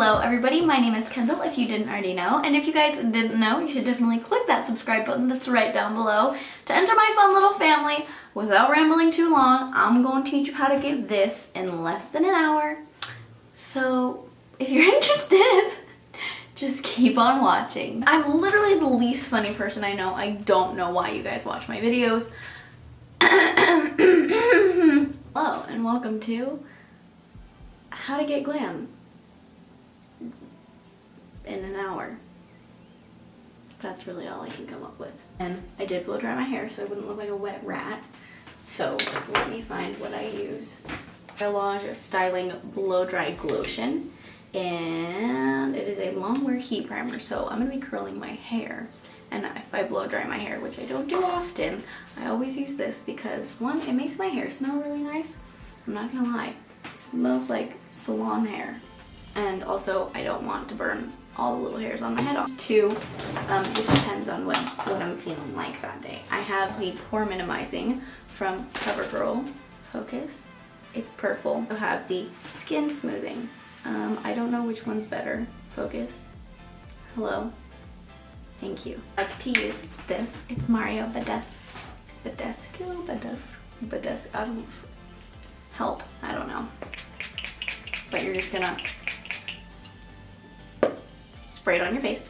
Hello everybody, my name is Kendall if you didn't already know, and if you guys didn't know, you should definitely click that subscribe button that's right down below to enter my fun little family. Without rambling too long, I'm going to teach you how to get this in less than an hour. So if you're interested, just keep on watching. I'm literally the least funny person I know. I don't know why you guys watch my videos. Hello and welcome to how to get glam in an hour. That's really all I can come up with. And I did blow dry my hair so I wouldn't look like a wet rat. So let me find what I use. Elage Styling Blow Dry Glotion, and it is a long wear heat primer. So I'm gonna be curling my hair, and if I blow dry my hair, which I don't do often, I always use this because one, it makes my hair smell really nice. I'm not gonna lie, it smells like salon hair, and also I don't want to burn all the little hairs on my head off. Two, just depends on what I'm feeling like that day. I have the Pore Minimizing from CoverGirl Focus. It's purple. I have the Skin Smoothing. I don't know which one's better. Focus. Hello. Thank you. I like to use this. It's Mario Badescu. I don't help. I don't know. But you're just gonna spray it on your face.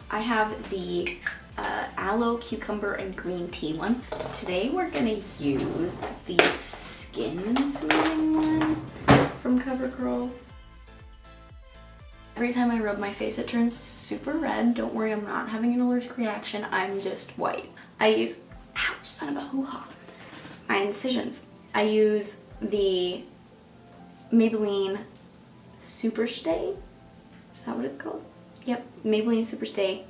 I have the Aloe Cucumber and Green Tea one. Today we're gonna use the Skin Smoothing one from CoverGirl. Every time I rub my face it turns super red. Don't worry, I'm not having an allergic reaction. I'm just white. I use, ouch, son of a hoo-ha. My incisions. I use the Maybelline Super Stay. Is that what it's called? Yep, Maybelline Super Stay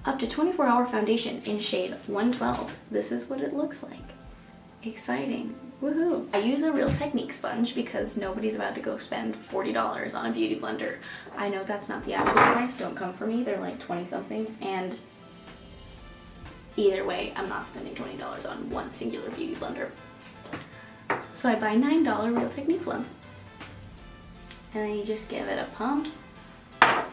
up to 24-hour foundation in shade 112. This is what it looks like. Exciting. Woohoo. I use a Real Technique sponge because nobody's about to go spend $40 on a beauty blender. I know that's not the actual price. Don't come for me. They're like 20 something, and either way, I'm not spending $20 on one singular beauty blender. So I buy $9 Real Techniques ones. And then you just give it a pump.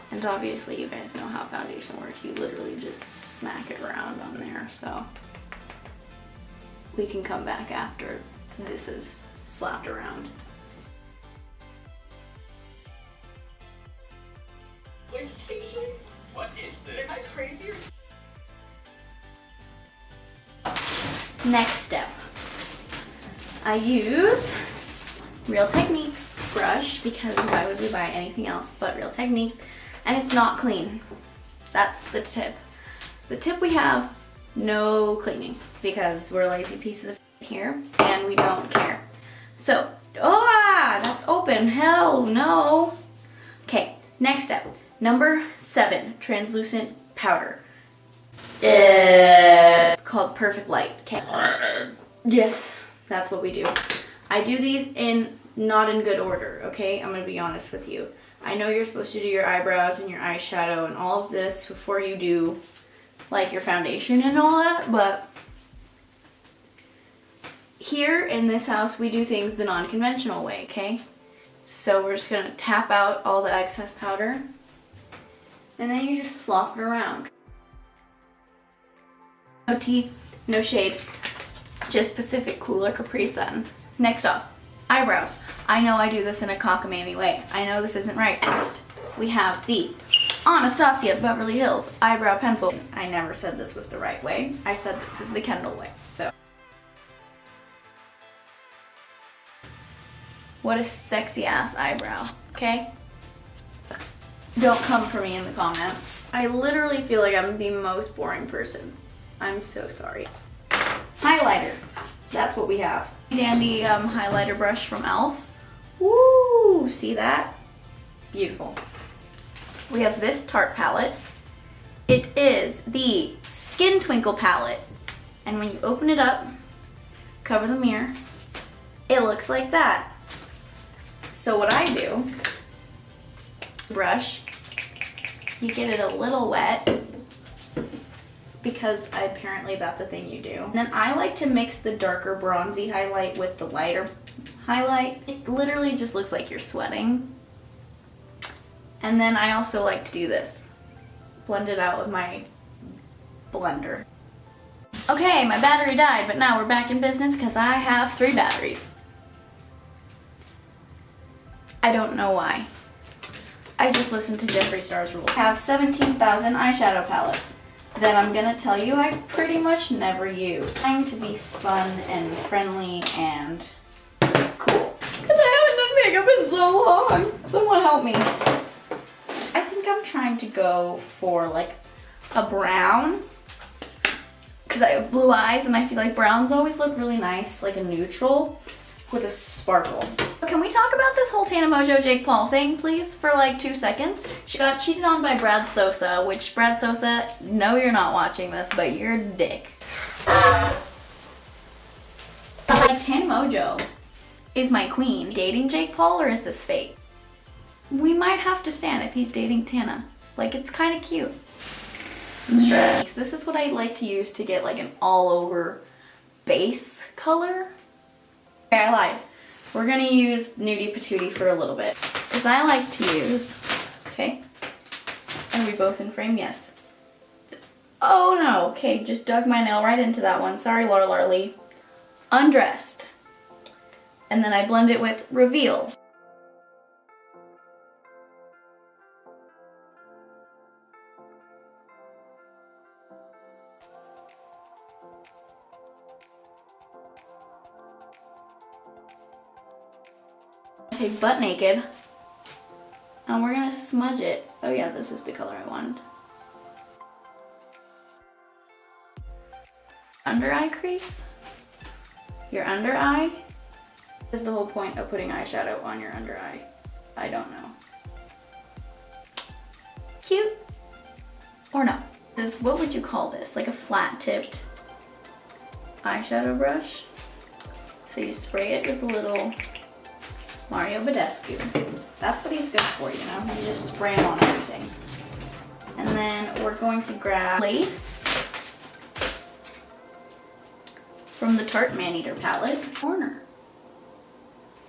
And obviously you guys know how foundation works. You literally just smack it around on there. So we can come back after this is slapped around. What is this? Am I crazy? Next step. I use Real Techniques brush because why would we buy anything else but Real Technique? And it's not clean. That's the tip. The tip we have, no cleaning because we're lazy pieces of here and we don't care. So, that's open, hell no. Okay, next step. Number 7, translucent powder. Called Perfect Light. Okay. Yes, that's what we do. I do these not in good order, okay? I'm gonna be honest with you. I know you're supposed to do your eyebrows and your eyeshadow and all of this before you do like your foundation and all that, but here in this house we do things the non-conventional way, okay? So we're just gonna tap out all the excess powder and then you just slop it around. No tea, no shade, just Pacific Cooler Capri Sun. Next up, eyebrows. I know I do this in a cockamamie way. I know this isn't right. Next, we have the Anastasia Beverly Hills Eyebrow Pencil. I never said this was the right way. I said this is the Kendall way, so. What a sexy ass eyebrow, okay? Don't come for me in the comments. I literally feel like I'm the most boring person. I'm so sorry. Highlighter, that's what we have. Dandy highlighter brush from e.l.f. Woo, see that? Beautiful. We have this Tarte palette. It is the Skin Twinkle palette. And when you open it up, cover the mirror, it looks like that. So what I do, brush, you get it a little wet, because apparently that's a thing you do. And then I like to mix the darker bronzy highlight with the lighter highlight. It literally just looks like you're sweating. And then I also like to do this. Blend it out with my blender. Okay, my battery died, but now we're back in business because I have 3 batteries. I don't know why. I just listened to Jeffree Star's rules. I have 17,000 eyeshadow palettes that I'm gonna tell you I pretty much never use. Trying to be fun and friendly and cool. Because I haven't done makeup in so long. Someone help me. I think I'm trying to go for like a brown. Because I have blue eyes and I feel like browns always look really nice, like a neutral with a sparkle. Can we talk about this whole Tana Mojo Jake Paul thing, please, for like 2 seconds? She got cheated on by Brad Sosa, which Brad Sosa, no you're not watching this, but you're a dick. Like, Tana Mojo is my queen. Dating Jake Paul, or is this fake? We might have to stand if he's dating Tana. Like, it's kind of cute. This is what I like to use to get like an all over base color. Okay, I lied. We're gonna use Nudie Patootie for a little bit. Because I like to use, okay? Are we both in frame? Yes. Oh no, okay, just dug my nail right into that one. Sorry, Laura Lee. Undressed. And then I blend it with Reveal. Take Butt Naked, and we're gonna smudge it. Oh yeah, this is the color I wanted. Under eye crease, your under eye. This is the whole point of putting eyeshadow on your under eye. I don't know. Cute or no? This, what would you call this? Like a flat tipped eyeshadow brush. So you spray it with a little Mario Badescu. That's what he's good for, you know? You just spray him on everything. And then we're going to grab lace from the Tarte Maneater palette. Corner.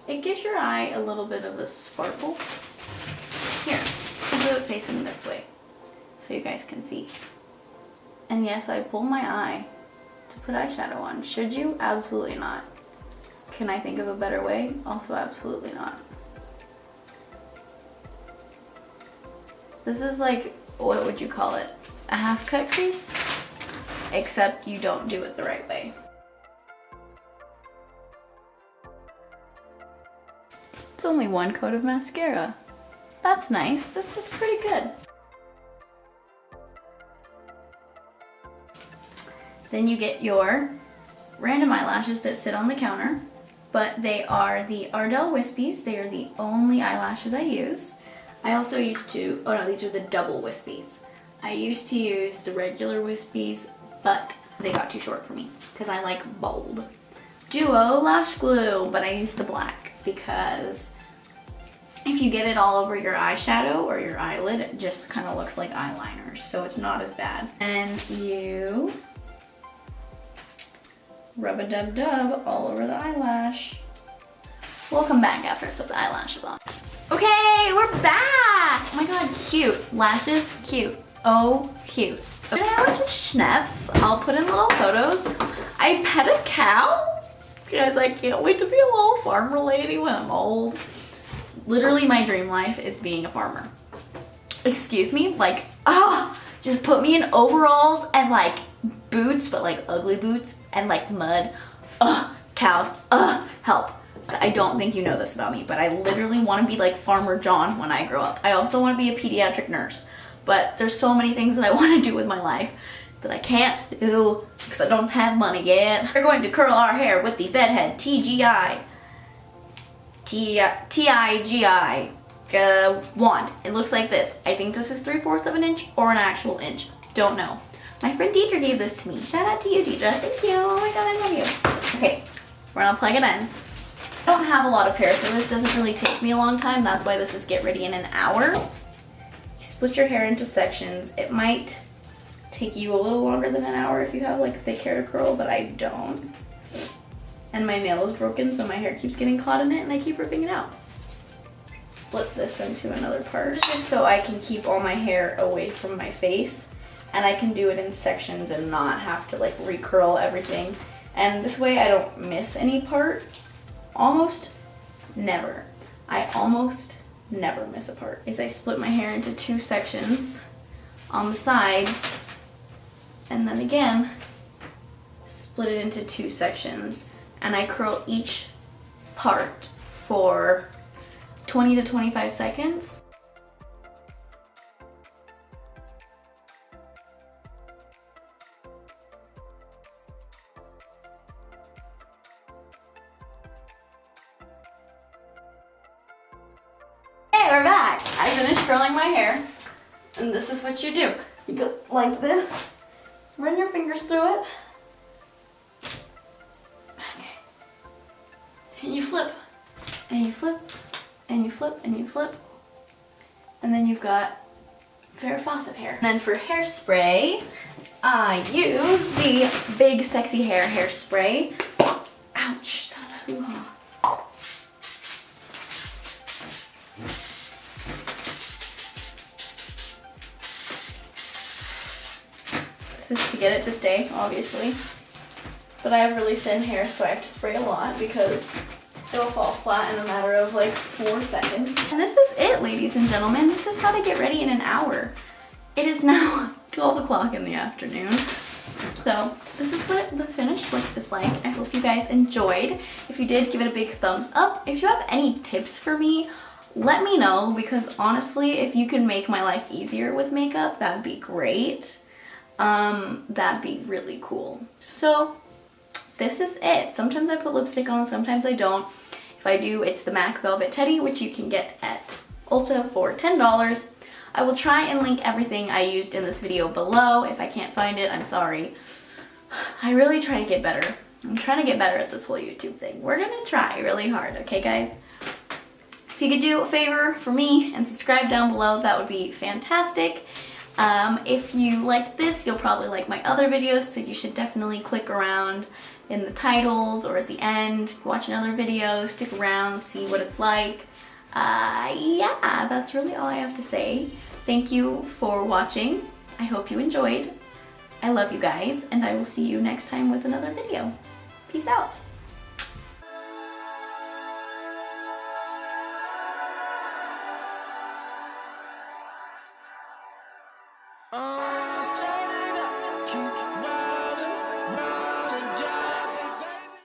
It gives your eye a little bit of a sparkle. Here, I'll do it facing this way so you guys can see. And yes, I pull my eye to put eyeshadow on. Should you? Absolutely not. Can I think of a better way? Also, absolutely not. This is like, what would you call it? A half cut crease? Except you don't do it the right way. It's only 1 coat of mascara. That's nice. This is pretty good. Then you get your random eyelashes that sit on the counter. But they are the Ardell Wispies. They are the only eyelashes I use. I also used to, oh no, these are the double Wispies. I used to use the regular Wispies, but they got too short for me because I like bold. Duo lash glue, but I used the black because if you get it all over your eyeshadow or your eyelid, it just kind of looks like eyeliner, so it's not as bad. And you rub-a-dub-dub all over the eyelash. We'll come back after I put the eyelashes on. Okay, we're back! Oh my god, cute. Lashes, cute. Oh, cute. Okay, I went to Schnepp. I'll put in little photos. I pet a cow. Guys, I can't wait to be a little farmer lady when I'm old. Literally, my dream life is being a farmer. Excuse me? Like, just put me in overalls and like boots, but like ugly boots and like mud. Cows. Help. I don't think you know this about me, but I literally want to be like Farmer John when I grow up. I also want to be a pediatric nurse, but there's so many things that I want to do with my life that I can't do because I don't have money yet. We're going to curl our hair with the Bedhead TGI TIGI wand. It looks like this. I think this is 3/4 of an inch or an actual inch. Don't know. My friend Deidre gave this to me. Shout out to you, Deidre. Thank you. Oh my god, I love you. Okay, we're gonna plug it in. I don't have a lot of hair, so this doesn't really take me a long time. That's why this is get ready in an hour. You split your hair into sections. It might take you a little longer than an hour if you have like thick hair to curl, but I don't. And my nail is broken, so my hair keeps getting caught in it and I keep ripping it out. split this into another part, just so I can keep all my hair away from my face, and I can do it in sections and not have to like recurl everything. And this way I don't miss any part. Almost never. I almost never miss a part. Is I split my hair into 2 sections on the sides, and then again split it into 2 sections, and I curl each part for 20 to 25 seconds. Hey, we're back. I finished curling my hair, and this is what you do. You go like this, run your fingers through it, and you flip, and you flip, and you flip, and you flip, and then you've got Farrah Fawcett hair. And then for hairspray, I use the Big Sexy Hair hairspray. Ouch, son of a hoo-ha. This is to get it to stay, obviously. But I have really thin hair, so I have to spray a lot because it will fall flat in a matter of like 4 seconds. And this is it, ladies and gentlemen. This is how to get ready in an hour. It is now 12 o'clock in the afternoon. So this is what the finished look is like. I hope you guys enjoyed. If you did, give it a big thumbs up. If you have any tips for me, let me know, because honestly, if you can make my life easier with makeup, that'd be great. That'd be really cool. So this is it. Sometimes I put lipstick on, sometimes I don't. If I do, it's the MAC Velvet Teddy, which you can get at Ulta for $10. I will try and link everything I used in this video below. If I can't find it, I'm sorry. I really try to get better. I'm trying to get better at this whole YouTube thing. We're gonna try really hard, okay guys? If you could do a favor for me and subscribe down below, that would be fantastic. If you liked this, you'll probably like my other videos, so you should definitely click around in the titles or at the end, watch another video, stick around, see what it's like. Yeah, that's really all I have to say. Thank you for watching. I hope you enjoyed. I love you guys, and I will see you next time with another video. Peace out.